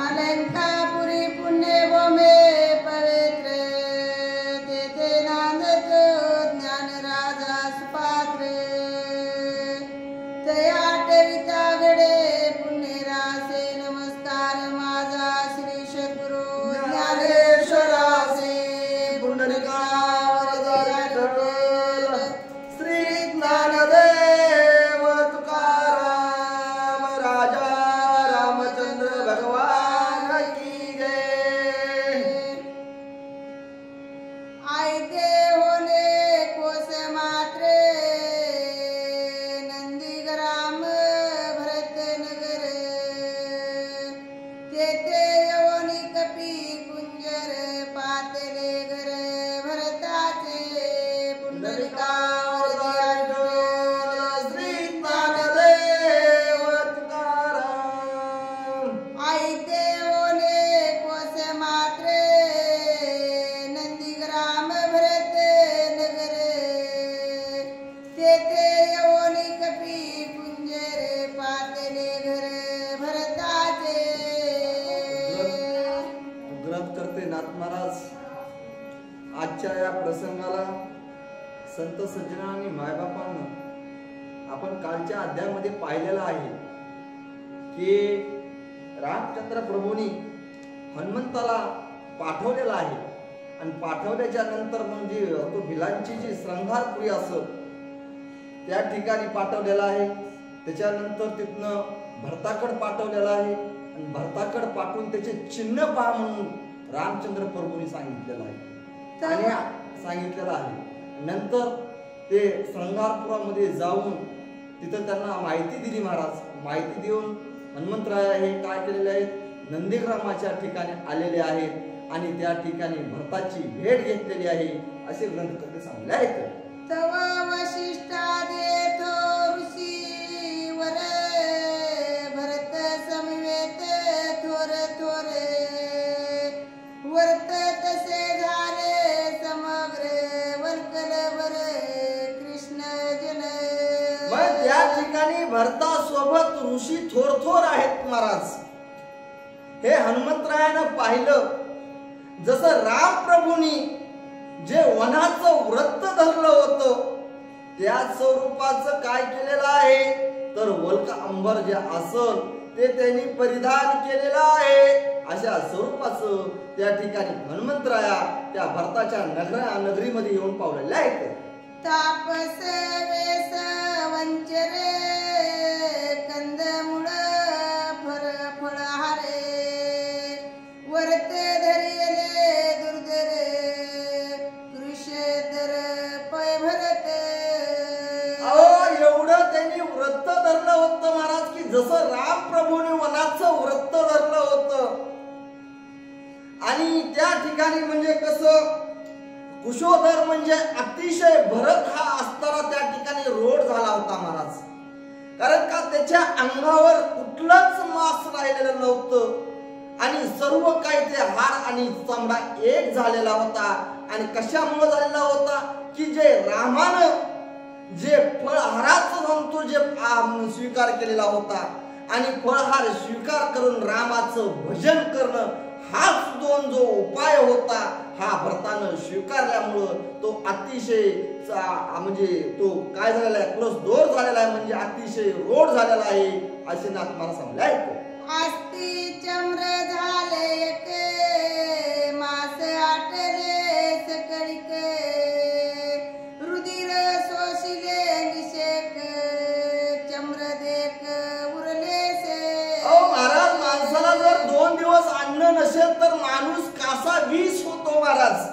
अलंकापुरी पुण्यभूमी पवित्र तेथे नांदतो ज्ञानराजा सुपात्र तया ठेविता घडे पुण्यरासे नमस्कार माझा श्री सद्गुरु ज्ञानेश्वरासे पुंडलिकावर दयाळू श्री ज्ञानदेव तुकाराम राजा रामचंद्र भगवान की जय। आयते होले कोस मात्रे नंदीग्राम भरत नगर तेथे यवनी कपी कुंजर पातले घर भरताचे पुंडलिकावर दयाळू श्री ज्ञानदेव तुकाराम। आयते होले कोस मात्रे नंदीग्राम भरत नगर तेथे यवनी कपी कुंजर पातले घर भरताचे। ग्रंथ करते नाथ महाराज आजच्या या प्रसंगाला संत सज्जना आणि मायबापांना आपण कालच्या अध्यायामध्ये पाहिलेलं आहे की रामचंद्र प्रभूंनी हनुमंताला पाठवलेला आहे आणि पाठवल्याच्या नंतर म्हणजे तो भिलांची जी श्रंगारपुरी असत त्या ठिकाणी पाठवलेला आहे। त्याच्यानंतर तिथनं भरताकड पाठवलेला आहे आणि भरताकड पाठवून त्याचे चिन्ह पहा म्हणून रामचंद्र प्रभूंनी सांगितलेलं आहे आणि सांगितलेलं आहे। नंतर ते श्रंगारपुरामध्ये जाऊन तिथं त्यांना माहिती दिली महाराज। माहिती देऊन हनुमंतराय हे काय केलेले आहेत नंदीग्रामाच्या ठिकाणी आलेले आहेत आणि त्या ठिकाणी भरताची भेट घेतलेली आहे असे ग्रंथकर्ते सांगले आहेत। तव वशिष्ठा देतो ऋषी वर भरत समवेत थोर थोर वर्त तसे झाले समग्र वरकल वर कृष्ण जन। मग त्या ठिकाणी भरता सोबत ऋषी थोर थोर आहेत महाराज। हे हनुमंतरायानं पाहिलं जसं राम प्रभूंनी जे वनाचं व्रत धरलं होतं त्या स्वरूपाचं काय केलेलं आहे तर वल्क अंबर जे असल ते त्यांनी परिधान केलेलं आहे अशा स्वरूपाचं त्या ठिकाणी हनुमंतराया त्या भरताच्या नगरीमध्ये येऊन पावलेले आहेत। तापस वेस वंचरे कंदमुळ फळहारे वर्त धरिले दुर्धर कृषधर पै भरत। अहो एवढं त्यांनी व्रत धरलं होतं महाराज की जसं राम प्रभूंनी वनाचं व्रत धरलं होतं आणि त्या ठिकाणी म्हणजे कसं कुशोधर म्हणजे अतिशय भरत हा असताना त्या ठिकाणी रोड झाला होता महाराज। कारण का त्याच्या अंगावर कुठलंच मांस राहिलेलं नव्हतं आणि सर्व काही ते हाड आणि चामडा एक झालेला होता। आणि कशामुळे झालेला होता की जे रामानं जे फळहाराचं म्हणतो जे स्वीकार केलेला होता आणि फळहार स्वीकार करून रामाचं भजन करणं हाच दोन जो उपाय होता हा भरतानं स्वीकारल्यामुळं तो अतिशय म्हणजे तो काय झालेला आहे प्लस दोर झालेला आहे म्हणजे अतिशय रोड झालेला आहे असे नाथ मला सांगले आहेत। आस्ती चम्र झाले एक मास आटले सकळीक रुधिर शोषिले निषेक चम्र देख उरलेसे। अहो महाराज माणसाला जर 2 दिवस अन्न नसेल तर माणूस कासा विष होतो महाराज।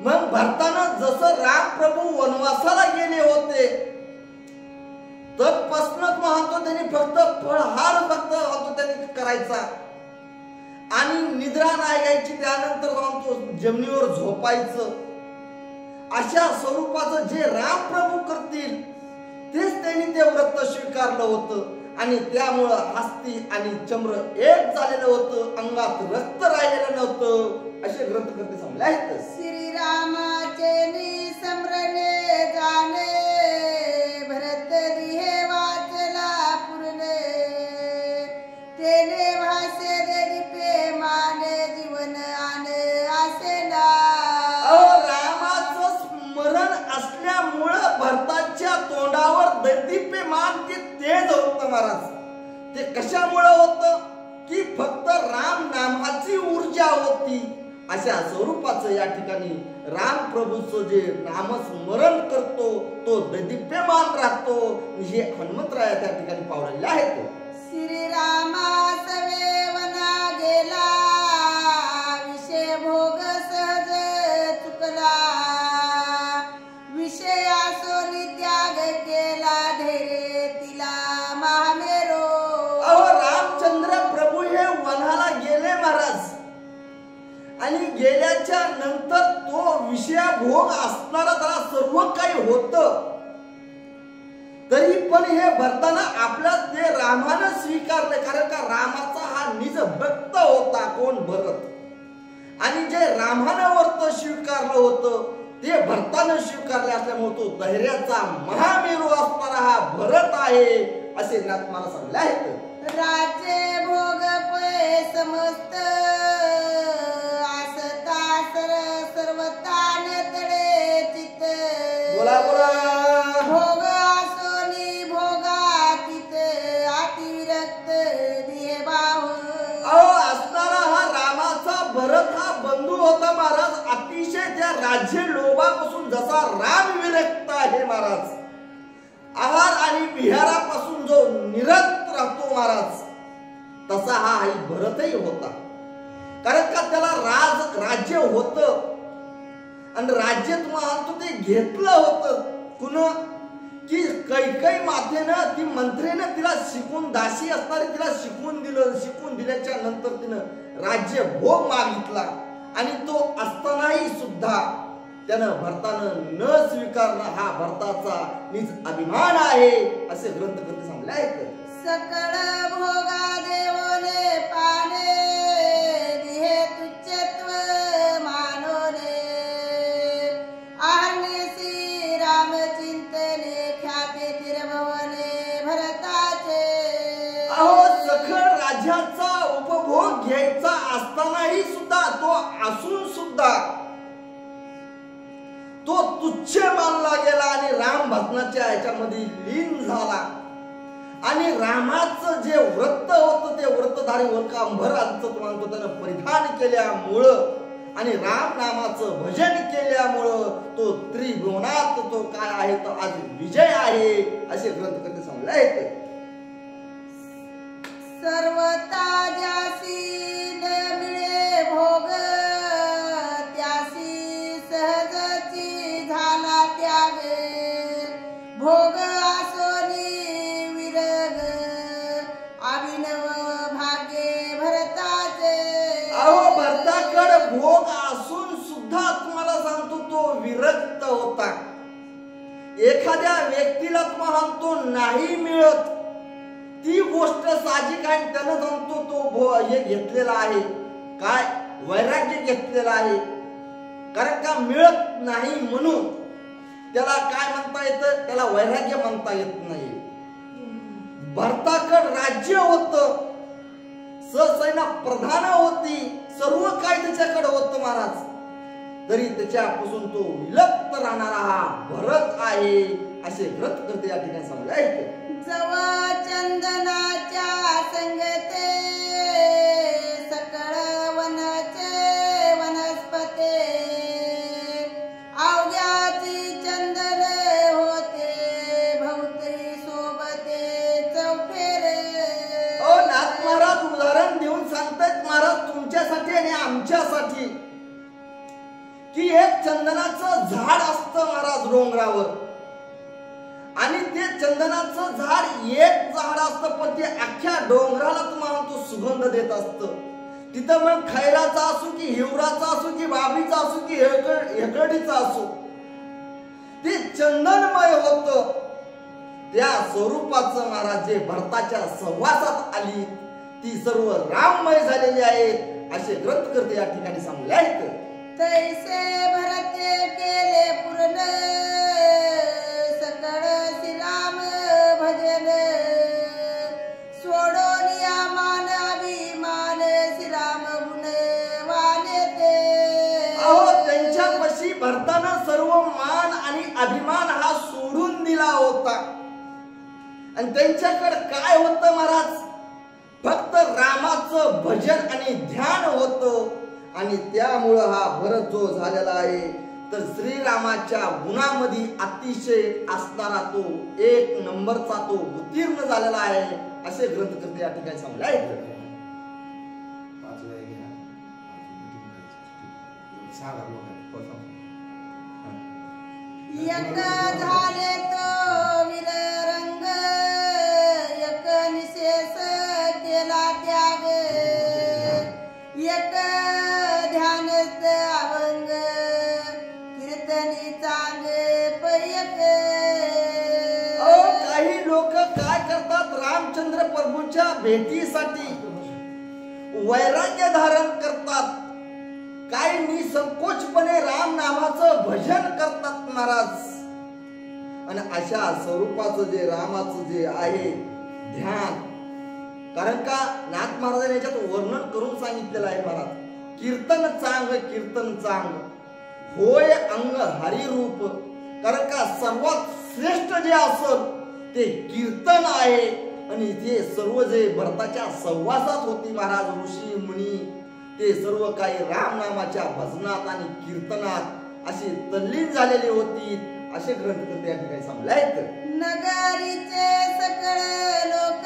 मग भरतानं जसं राम प्रभू वनवासाला गेले होते तर पसनत म्हणतो त्यांनी फक्त फळहार फक्त त्यांनी करायचा आणि निद्रा नाही घ्यायची त्यानंतर म्हणतो जमिनीवर झोपायचं अशा स्वरूपाचं जे राम प्रभू करतील तेच त्यांनी ते व्रत स्वीकारलं होतं आणि त्यामुळं हस्ती आणि चम्र एक झालेलं होतं अंगात रक्त राहिलेलं नव्हतं असे ग्रंथकर्ते सांगले आहेत। श्रीरामाचे निसमरणे जाणे भरत दिहे वाचला पूर्ण तेने भाष महाराज. ते कशामुळे होतं की फक्त राम नामाची ऊर्जा होती. अशा स्वरूपाचं या ठिकाणी राम प्रभूचं जे नामस्मरण करतो तो दैदिप्यमान राहतो. हे हनुमंतराया त्या ठिकाणी पावलेले आहेत. श्रीरामा सवेवना गेला, विषय भोग सहज चुकला, विषयासोनी त्याग केला, धैर्य तिला महामेरो. अहो रामचंद्र प्रभू हे वनाला गेले महाराज, आणि गेल्याच्या नंतर तो विषयाभोग असणारा त्याला सर्व काही होतं. तरी पण हे भरताना आपल्या ते रामानं स्वीकारले, कारण का रामाचा हा निज भक्त होता कोण भरत, आणि जे रामानं वर्त स्वीकारलं होतं ते भरतानं स्वीकारले असल्यामुळे तो धैर्याचा महामेरू असणारा हा भरत आहे असे ज्ञात्माला सांगले आहेत. राज्य भोग पै समस्त, आसता सर्वता नतळे चित्त. बोला बोला. भोग आसोनी भोगातीत, अतिविरक्त दिये बाहू. अहो असणारा हा रामाचा भरत हा बंधू होता महाराज. अतिशय त्या राज्य लोभापासून जसा राम विरक्त आहे महाराज, आहार आणि विहारापासून जो निरत राहतो महाराज, तसा हा भरतही होता. कारण का त्याला राज्य होतं, आणि राज्य तुम्हाला ते घेतलं होतं कुण की कैकई मातेनं, ती मंत्रीनं तिला शिकून, दासी असणारी तिला शिकून दिलं. शिकून दिल्याच्या नंतर तिनं राज्य भोग मागितला, आणि तो असतानाही सुद्धा त्यानं भरतानं न स्वीकारणं हा भरताचा निज अभिमान आहे असे ग्रंथकर्ते सांगले आहेत. सकळ भोगा देवोने पाने, दिहे तुच्छत्व मानोने, आर्नेसी राम चिंतने, ख्याते तिरभवने भरताचे. अहो सखळ राज्याचा उपभोग घ्यायचा असतानाही सुद्धा, तो असून सुद्धा तो तुच्छ मानला गेला, आणि राम भजनाच्या याच्यामध्ये लीन झाला. आणि रामाचं जे व्रत होतं ते व्रतधारी वल्कांभराचं तुम्हाला त्यानं परिधान केल्यामुळं, आणि राम नामाचं भजन केल्यामुळं तो त्रिभुवनात तो काय आहे तो आज विजय आहे असे ग्रंथकर्ते सांगले आहेत. सर्वता ज्यासी न मिळे भोग, त्यासी सहजची झाला त्याग. भोग आसोनी विरग, अभिनव भाग्ये भरताचे. अहो भरताकड भोग असून सुद्धा तुम्हाला सांगतो तो विरक्त होता. एखाद्या व्यक्तीला तुम्हाला तो नाही मिळत ती गोष्ट साहजिक आहे, त्यानं सांगतो तो हे घेतलेला आहे, काय वैराग्य घेतलेला आहे. कारण का मिळत नाही म्हणून त्याला काय म्हणता येतं, त्याला वैराग्य म्हणता येत नाही. भरताकड राज्य होतं, ससेना प्रधान होती, सर्व काही त्याच्याकडे होतं महाराज, तरी त्याच्यापासून तो विलक्त राहणारा हा भरत आहे असे ग्रंथकर्ते या ठिकाणी सांगले आहेत. जवा चंदनाच्या संगते, सकळ वनाचे वनस्पते, अवघ्याची चंदन होते, भवती सोबते चौफेरे. ओ नाथ महाराज उदाहरण देऊन सांगतायत महाराज तुमच्यासाठी आणि आमच्यासाठी की एक चंदनाचं झाड असतं महाराज डोंगरावर, आणि ते चंदनाचं झाड एक झाड असतं, पण ते अख्ख्या डोंगराला तुम्हाला तो सुगंध देत असतं. तिथं मग खैराचा असो की हिवराचा असो की बाबीचा असो की हेकडीचा असो, ते चंदनमय होत. त्या स्वरूपाचं महाराज जे भरताच्या सहवासात आली ती सर्व राममय झालेली आहे असे ग्रंथकर्ते या ठिकाणी सांगले आहेत. तैसे भरते केले पूर्ण, सकळ श्रीराम भजन, सोडोनिया मान अभिमान, श्रीराम गुण वाने ते. अहो त्यांच्यापाशी भरताना सर्व मान आणि अभिमान हा सोडून दिला होता. आणि त्यांच्याकडे काय होतं महाराज? फक्त रामाचं भजन आणि ध्यान होतं. आणि त्यामुळं हा भरत जो झालेला आहे तर श्रीरामाच्या गुणामध्ये अतिशय असणारा तो एक नंबरचा तो उत्तीर्ण झालेला आहे असे ग्रंथकर्ते या ठिकाणी सांगले आहेत. एक झाले तो वीररंग, एक निशेष केला त्याग, एक ध्यानस्थ अभंग, कीर्तनी चांग पैक. काही लोक काय करतात? रामचंद्र प्रभूच्या भेटीसाठी वैराग्य धारण करतात. काही निसंकोचपणे राम नामाचं भजन करतात महाराज. आणि अशा स्वरूपाचं जे रामाचं जे आहे ध्यान, कारण का नाथ महाराजांनी याच्यात वर्णन करून सांगितलेलं आहे महाराज. कीर्तन चांग, कीर्तन चांग होय अंग हरी रूप. कारण का सर्वात श्रेष्ठ जे असल ते कीर्तन आहे. आणि ते सर्व जे भरताच्या सहवासात होती महाराज, ऋषी मुनी ते सर्व काही रामनामाच्या भजनात आणि कीर्तनात अशी तल्लीन झालेली होती असे ग्रंथकर्ते या ठिकाणी सांगले आहेत. नगरीचे सकळ लोक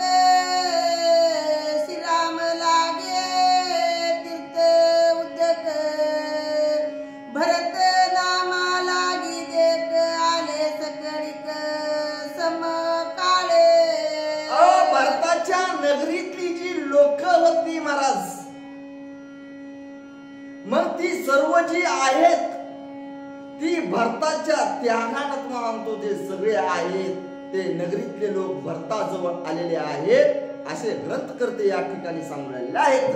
श्रीराम लागे तीर्थ उद्यक, भरत नामा लागी देख आले सकळीक समकाळे. भरताच्या नगरीतली जी लोक होती महाराज, मग ती सर्व जी आहेत ती भरताच्या त्यागात मानतो. जे सगळे आहेत ते नगरीतले लोक भरताजवळ आलेले आहेत असे ग्रंथकर्ते या ठिकाणी सांगलेले आहेत.